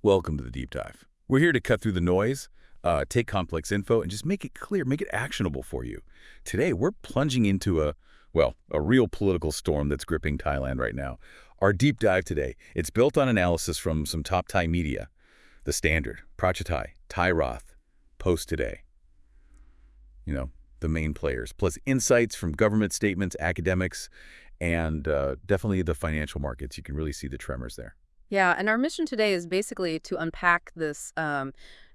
Welcome to the Deep Dive. We're here to cut through the noise, take complex info, and just make it clear, make it actionable for you. Today, we're plunging into a real political storm that's gripping Thailand right now. Our deep dive today, it's built on analysis from some top Thai media. The Standard, Prachathai, Thai Roth, Post Today. You know, the main players, plus insights from government statements, academics, and definitely the financial markets. You can really see the tremors there. Yeah, and our mission today is basically to unpack this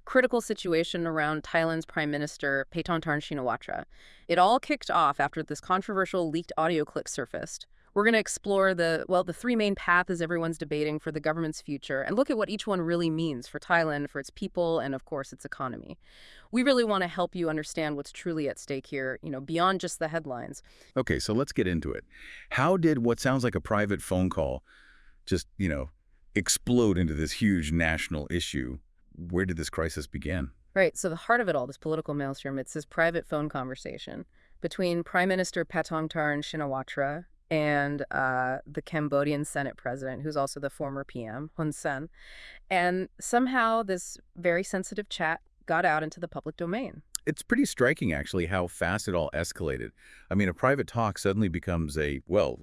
critical situation around Thailand's Prime Minister, Paetongtarn. It all kicked off after this controversial leaked audio clip surfaced. We're going to explore the three main paths everyone's debating for the government's future and look at what each one really means for Thailand, for its people, and of course, its economy. We really want to help you understand what's truly at stake here, beyond just the headlines. Okay, so let's get into it. How did what sounds like a private phone call just, explode into this huge national issue? Where did this crisis begin? Right, so the heart of it all, this political maelstrom, it's this private phone conversation between Prime Minister Paetongtarn and the Cambodian Senate president, who's also the former PM, Hun Sen. And somehow this very sensitive chat got out into the public domain. It's pretty striking, actually, how fast it all escalated. I mean, a private talk suddenly becomes a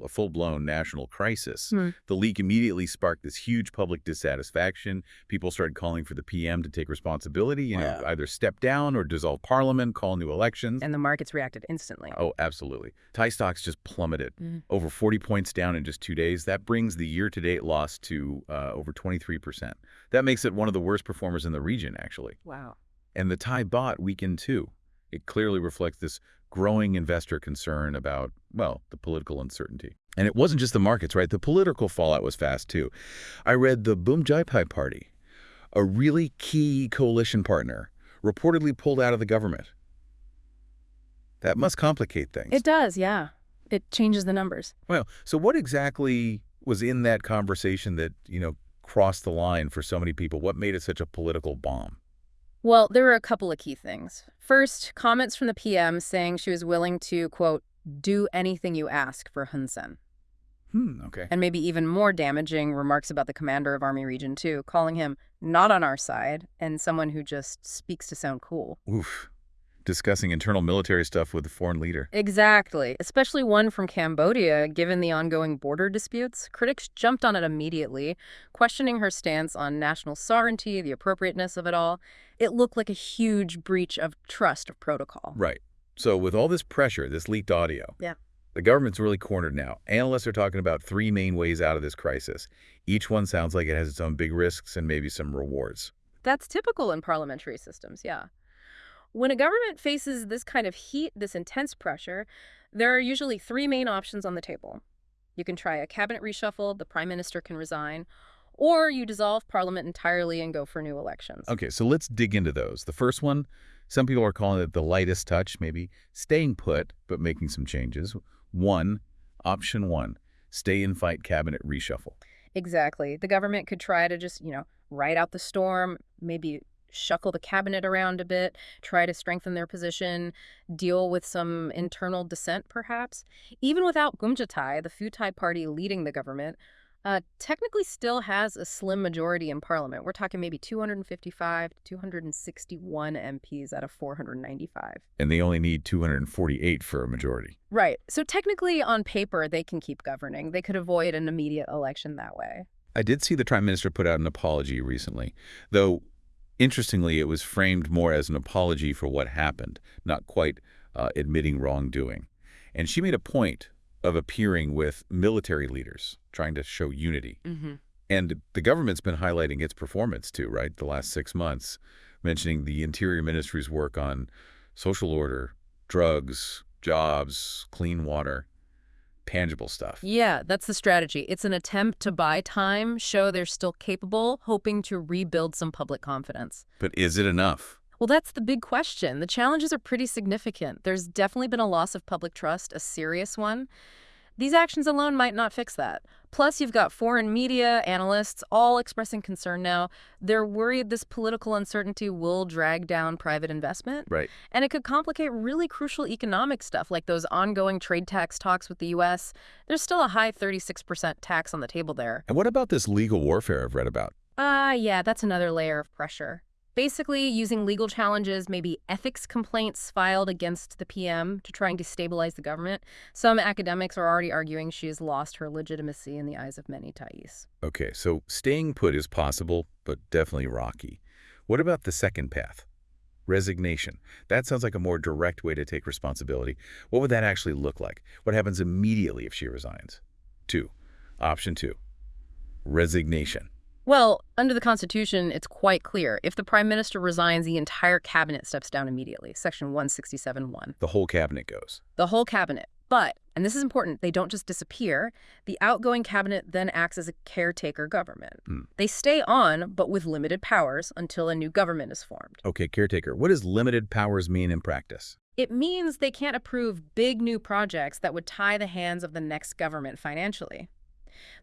full-blown national crisis. The leak immediately sparked this huge public dissatisfaction. People started calling for the PM to take responsibility, either step down or dissolve parliament, call new elections. And the markets reacted instantly. Oh, absolutely. Thai stocks just plummeted. Over 40 points down in just 2 days. That brings the year-to-date loss to over 23%. That makes it one of the worst performers in the region, actually. Wow. And the Thai baht weakened too. It clearly reflects this growing investor concern about, the political uncertainty. And it wasn't just the markets, right? The political fallout was fast too. I read the Bumjaipai Party, a really key coalition partner, reportedly pulled out of the government. That must complicate things. It does, yeah. It changes the numbers. Well, so what exactly was in that conversation that, crossed the line for so many people? What made it such a political bomb? Well, there were a couple of key things. First, comments from the PM saying she was willing to, quote, do anything you ask for Hun Sen. Okay. And maybe even more damaging remarks about the commander of Army Region 2, calling him not on our side and someone who just speaks to sound cool. Oof. Discussing internal military stuff with the foreign leader. Exactly, especially one from Cambodia, given the ongoing border disputes. Critics jumped on it immediately, questioning her stance on national sovereignty, the appropriateness of it all. It looked like a huge breach of trust of protocol. Right. So with all this pressure, this leaked audio, the government's really cornered now. Analysts are talking about three main ways out of this crisis. Each one sounds like it has its own big risks and maybe some rewards. That's typical in parliamentary systems, yeah. When a government faces this kind of heat, this intense pressure, there are usually three main options on the table. You can try a cabinet reshuffle, the prime minister can resign, or you dissolve parliament entirely and go for new elections. Okay, so let's dig into those. The first one, some people are calling it the lightest touch, maybe staying put, but making some changes. Option one, stay and fight cabinet reshuffle. Exactly. The government could try to just, ride out the storm, maybe shuffle the cabinet around a bit, try to strengthen their position, deal with some internal dissent, perhaps. Even without Bumjaipai, the Pheu Thai party leading the government, technically still has a slim majority in parliament. We're talking maybe 255 to 261 MPs out of 495. And they only need 248 for a majority. Right. So technically, on paper, they can keep governing. They could avoid an immediate election that way. I did see the Prime Minister put out an apology recently, though interestingly, it was framed more as an apology for what happened, not quite admitting wrongdoing. And she made a point of appearing with military leaders, trying to show unity. And the government's been highlighting its performance too, right, the last 6 months, mentioning the Interior Ministry's work on social order, drugs, jobs, clean water. Tangible stuff. Yeah, that's the strategy. It's an attempt to buy time, show they're still capable, hoping to rebuild some public confidence. But is it enough? Well, that's the big question. The challenges are pretty significant. There's definitely been a loss of public trust, a serious one. These actions alone might not fix that. Plus, you've got foreign media, analysts, all expressing concern now. They're worried this political uncertainty will drag down private investment. Right. And it could complicate really crucial economic stuff, like those ongoing trade tax talks with the U.S. There's still a high 36% tax on the table there. And what about this legal warfare I've read about? Yeah, that's another layer of pressure. Basically, using legal challenges, maybe ethics complaints filed against the PM to try and destabilize the government. Some academics are already arguing she has lost her legitimacy in the eyes of many Thais. Okay, so staying put is possible, but definitely rocky. What about the second path? Resignation. That sounds like a more direct way to take responsibility. What would that actually look like? What happens immediately if she resigns? Option two, resignation. Well, under the Constitution, it's quite clear. If the Prime Minister resigns, the entire cabinet steps down immediately. Section 167(1). The whole cabinet goes. The whole cabinet. But, and this is important, they don't just disappear. The outgoing cabinet then acts as a caretaker government. They stay on, but with limited powers until a new government is formed. Okay, caretaker. What does limited powers mean in practice? It means they can't approve big new projects that would tie the hands of the next government financially.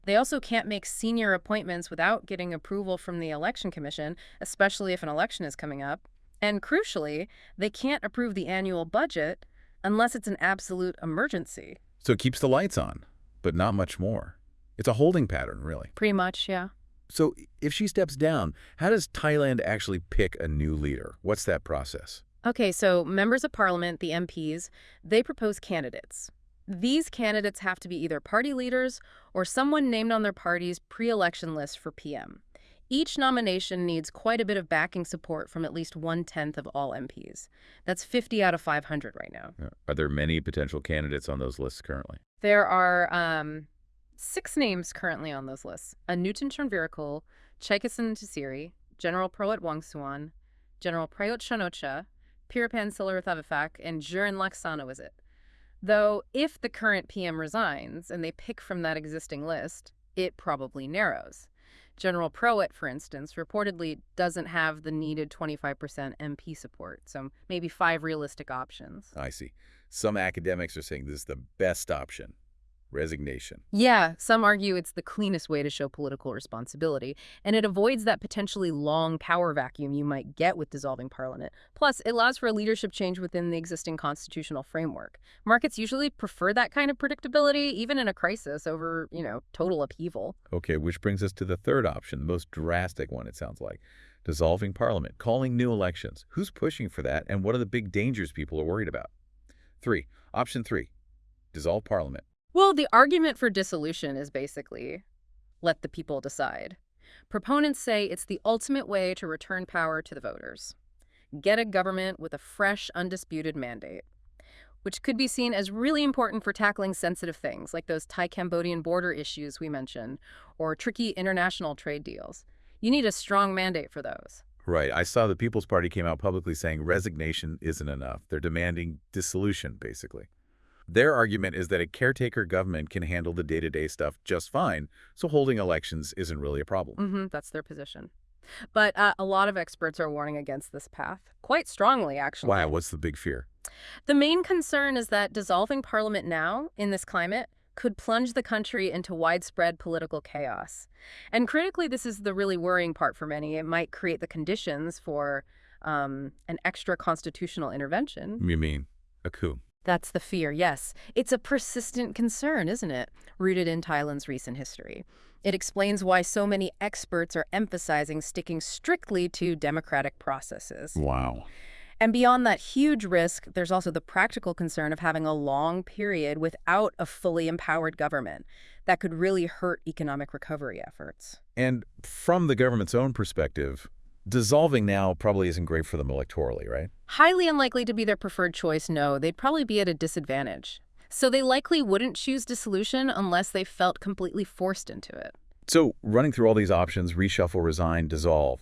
They also can't make senior appointments without getting approval from the Election Commission, especially if an election is coming up. And crucially, they can't approve the annual budget unless it's an absolute emergency. So it keeps the lights on, but not much more. It's a holding pattern, really. Pretty much, yeah. So if she steps down, how does Thailand actually pick a new leader? What's that process? Okay, so members of parliament, the MPs, they propose candidates. These candidates have to be either party leaders or someone named on their party's pre-election list for PM. Each nomination needs quite a bit of backing support from at least 1/10 of all MPs. That's 50 out of 500 right now. Are there many potential candidates on those lists currently? There are 6 names currently on those lists. Anutin Chanvirakul, Chaikasan Tasiri, General Prawit Wongsuwan, General Prayut Chanocha, Pirapan Silarathavifak, and Juran Laksana was it. Though, if the current PM resigns and they pick from that existing list, it probably narrows. General Prawit, for instance, reportedly doesn't have the needed 25% MP support, so maybe 5 realistic options. I see. Some academics are saying this is the best option. Resignation. Yeah, some argue it's the cleanest way to show political responsibility, and it avoids that potentially long power vacuum you might get with dissolving parliament. Plus, it allows for a leadership change within the existing constitutional framework. Markets usually prefer that kind of predictability, even in a crisis, over, total upheaval. Okay, which brings us to the third option, the most drastic one, it sounds like. Dissolving parliament, calling new elections. Who's pushing for that, and what are the big dangers people are worried about? Option 3, dissolve parliament. Well, the argument for dissolution is basically, let the people decide. Proponents say it's the ultimate way to return power to the voters. Get a government with a fresh, undisputed mandate, which could be seen as really important for tackling sensitive things like those Thai-Cambodian border issues we mentioned, or tricky international trade deals. You need a strong mandate for those. Right. I saw the People's Party came out publicly saying resignation isn't enough. They're demanding dissolution, basically. Their argument is that a caretaker government can handle the day-to-day stuff just fine, so holding elections isn't really a problem. That's their position. But a lot of experts are warning against this path, quite strongly, actually. Why? What's the big fear? The main concern is that dissolving parliament now, in this climate, could plunge the country into widespread political chaos. And critically, this is the really worrying part for many. It might create the conditions for an extra constitutional intervention. You mean a coup? That's the fear, yes. It's a persistent concern, isn't it? Rooted in Thailand's recent history. It explains why so many experts are emphasizing sticking strictly to democratic processes. Wow. And beyond that huge risk, there's also the practical concern of having a long period without a fully empowered government. That could really hurt economic recovery efforts. And from the government's own perspective, dissolving now probably isn't great for them electorally, right? Highly unlikely to be their preferred choice, no. They'd probably be at a disadvantage. So they likely wouldn't choose dissolution unless they felt completely forced into it. So running through all these options, reshuffle, resign, dissolve,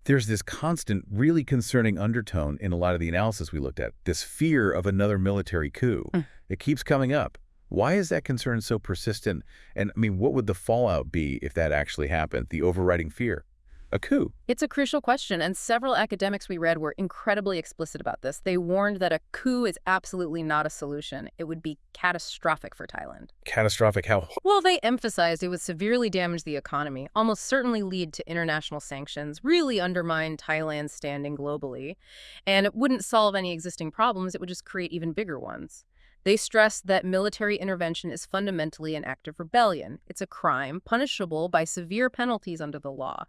there's this constant, really concerning undertone in a lot of the analysis we looked at, this fear of another military coup. It keeps coming up. Why is that concern so persistent? And what would the fallout be if that actually happened, the overriding fear? A coup. It's a crucial question, and several academics we read were incredibly explicit about this. They warned that a coup is absolutely not a solution. It would be catastrophic for Thailand. Catastrophic how? Well, they emphasized it would severely damage the economy, almost certainly lead to international sanctions, really undermine Thailand's standing globally, and it wouldn't solve any existing problems. It would just create even bigger ones. They stress that military intervention is fundamentally an act of rebellion. It's a crime punishable by severe penalties under the law.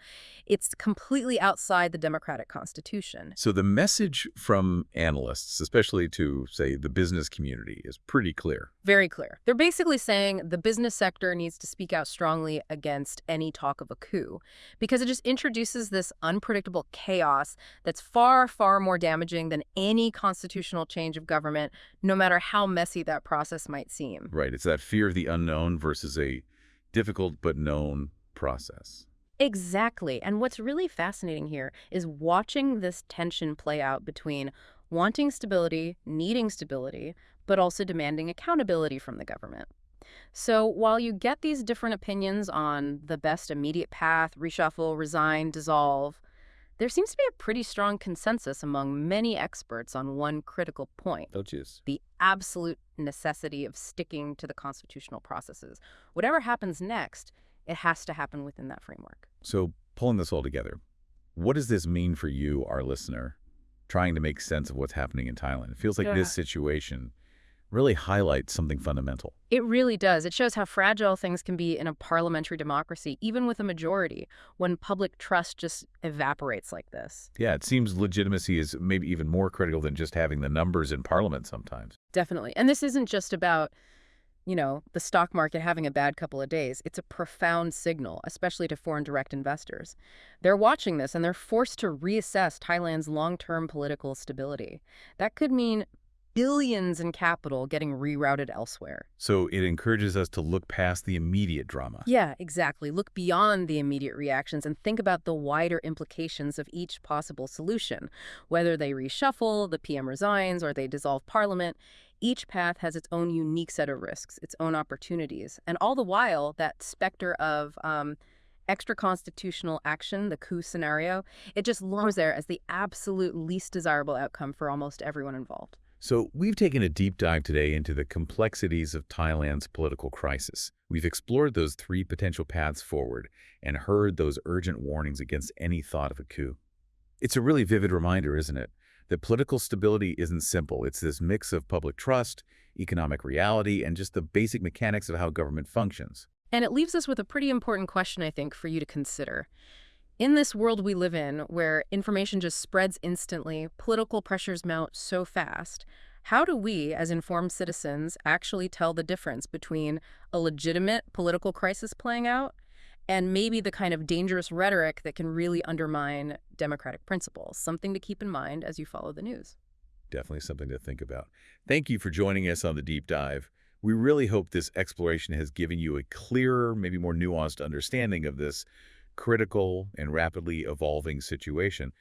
It's completely outside the democratic constitution. So the message from analysts, especially to, say, the business community, is pretty clear. Very clear. They're basically saying the business sector needs to speak out strongly against any talk of a coup because it just introduces this unpredictable chaos that's far, far more damaging than any constitutional change of government, no matter how messy that process might seem. Right. It's that fear of the unknown versus a difficult but known process. Exactly. And what's really fascinating here is watching this tension play out between wanting stability, needing stability, but also demanding accountability from the government. So while you get these different opinions on the best immediate path, reshuffle, resign, dissolve, there seems to be a pretty strong consensus among many experts on one critical point: Don't you? the absolute necessity of sticking to the constitutional processes. Whatever happens next, it has to happen within that framework. So pulling this all together, what does this mean for you, our listener, trying to make sense of what's happening in Thailand? It feels like Yeah. this situation really highlights something fundamental. It really does. It shows how fragile things can be in a parliamentary democracy, even with a majority, when public trust just evaporates like this. Yeah, it seems legitimacy is maybe even more critical than just having the numbers in parliament sometimes. Definitely. And this isn't just about, the stock market having a bad couple of days. It's a profound signal, especially to foreign direct investors. They're watching this and they're forced to reassess Thailand's long-term political stability. That could mean billions in capital getting rerouted elsewhere. So it encourages us to look past the immediate drama. Yeah, exactly. Look beyond the immediate reactions and think about the wider implications of each possible solution. Whether they reshuffle, the PM resigns, or they dissolve parliament, each path has its own unique set of risks, its own opportunities. And all the while, that specter of extra-constitutional action, the coup scenario, it just looms there as the absolute least desirable outcome for almost everyone involved. So we've taken a deep dive today into the complexities of Thailand's political crisis. We've explored those three potential paths forward and heard those urgent warnings against any thought of a coup. It's a really vivid reminder, isn't it, that political stability isn't simple. It's this mix of public trust, economic reality, and just the basic mechanics of how government functions. And it leaves us with a pretty important question, I think, for you to consider. In this world we live in, where information just spreads instantly, political pressures mount so fast, how do we, as informed citizens, actually tell the difference between a legitimate political crisis playing out and maybe the kind of dangerous rhetoric that can really undermine democratic principles? Something to keep in mind as you follow the news. Definitely something to think about. Thank you for joining us on the deep dive. We really hope this exploration has given you a clearer, maybe more nuanced understanding of this critical and rapidly evolving situation.